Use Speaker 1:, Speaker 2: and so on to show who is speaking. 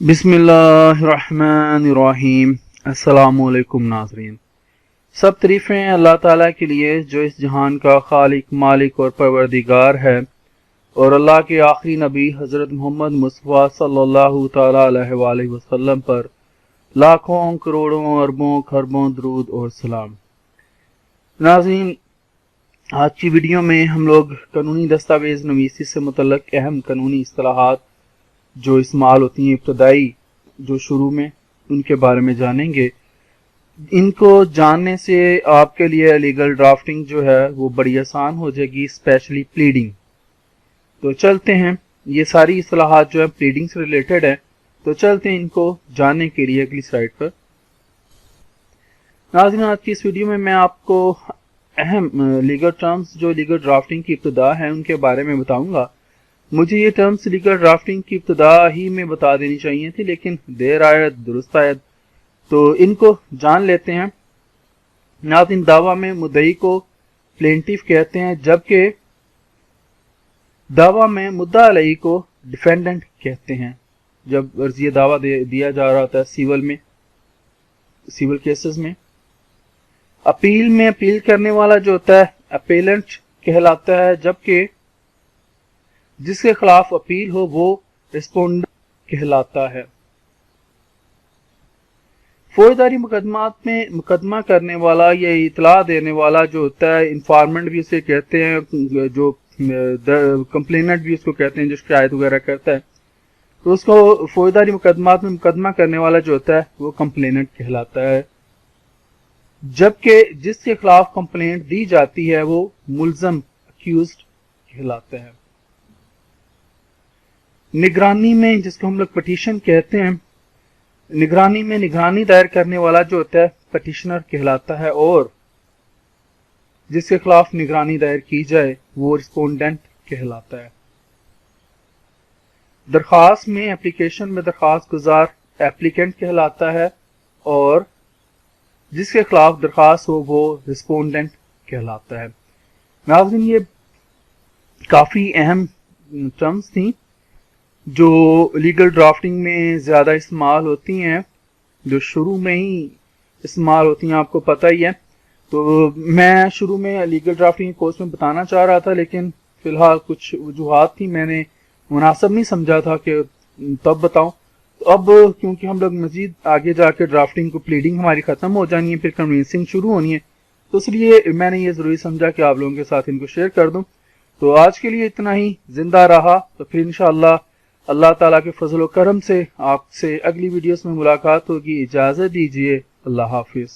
Speaker 1: बिस्मिल्लाहिर्रहमानिर्रहीम। अस्सलामुअलैकुम नाज़रीन। सब तारीफ़ें अल्लाह ताला के लिए जो इस जहान का खालिक, मालिक और परवरदिगार है, और अल्लाह के आखिरी नबी हज़रत मोहम्मद मुस्तफ़ा सल्लल्लाहु ताला अलैहि वसल्लम पर लाखों करोड़ों अरबों खरबों दरूद और सलाम। नाज़रीन, आज की वीडियो में हम लोग कानूनी दस्तावेज़ नवीसी से मुतल्लिक़ अहम कानूनी इस्तिलाहात जो इस्तेमाल होती हैं इब्तदाई जो शुरू में, उनके बारे में जानेंगे। इनको जानने से आपके लिए लीगल ड्राफ्टिंग जो है वो बड़ी आसान हो जाएगी, स्पेशली प्लीडिंग। तो चलते हैं, ये सारी इस्तिलाहात जो है प्लीडिंग से रिलेटेड है, तो चलते हैं इनको जानने के लिए अगली स्लाइड पर। नाज़रीन, आज की इस वीडियो में मैं आपको अहम लीगल टर्म्स जो लीगल ड्राफ्टिंग की इब्तदा है उनके बारे में बताऊंगा। मुझे ये टर्म्स लीगल ड्राफ्टिंग की इब्तदा ही में बता देनी चाहिए थी, लेकिन देर आयत दुरुस्त आयत, तो इनको जान लेते हैं। नाज़रीन, दावा में मुद्दई को प्लेंटिफ कहते हैं, जबकि दावा में मुद्दा अलई को डिफेंडेंट कहते हैं। जब अर्जी दावा दिया जा रहा होता है सिविल केसेस में। अपील में अपील करने वाला जो होता है अपेलेंट कहलाता है, जबकि जिसके खिलाफ अपील हो वो रिस्पोंडेंट कहलाता है। फौजदारी मुकदमात में मुकदमा करने वाला या इतला देने वाला जो होता है, इंफॉर्मेंट भी उसे कहते हैं, जो कंप्लेनेंट भी उसको कहते हैं, जो शिकायत वगैरह करता है, तो उसको फौजदारी मुकदमात में मुकदमा करने वाला जो होता है वो कंप्लेनेंट कहलाता है, जबकि जिसके खिलाफ कंप्लेंट दी जाती है वो मुल्जम अक्यूज्ड कहलाता है। निगरानी में, जिसको हम लोग पटिशन कहते हैं, निगरानी में निगरानी दायर करने वाला जो होता है पटिशनर कहलाता है, और जिसके खिलाफ निगरानी दायर की जाए वो रिस्पोंडेंट कहलाता है। दरखास्त में, एप्लीकेशन में दरखास्त गुजार एप्लीकेंट कहलाता है, और जिसके खिलाफ दरखास्त हो वो रिस्पोंडेंट कहलाता है। नाज़रीन, ये काफी अहम टर्म्स थी जो लीगल ड्राफ्टिंग में ज़्यादा इस्तेमाल होती हैं, जो शुरू में ही इस्तेमाल होती हैं, आपको पता ही है। तो मैं शुरू में लीगल ड्राफ्टिंग कोर्स में बताना चाह रहा था, लेकिन फ़िलहाल कुछ वजूहात थी, मैंने मुनासिब नहीं समझा था कि तब बताऊं। तो अब क्योंकि हम लोग मज़ीद आगे जाकर ड्राफ्टिंग को प्लीडिंग हमारी ख़त्म हो जानी है, फिर कन्विंसिंग शुरू होनी है, तो इसलिए मैंने ये ज़रूरी समझा कि आप लोगों के साथ इनको शेयर कर दूँ। तो आज के लिए इतना ही। जिंदा रहा तो फिर इंशाअल्लाह अल्लाह ताला के फजल व करम से आपसे अगली वीडियोस में मुलाकात होगी। इजाज़त दीजिए। अल्लाह हाफिज़।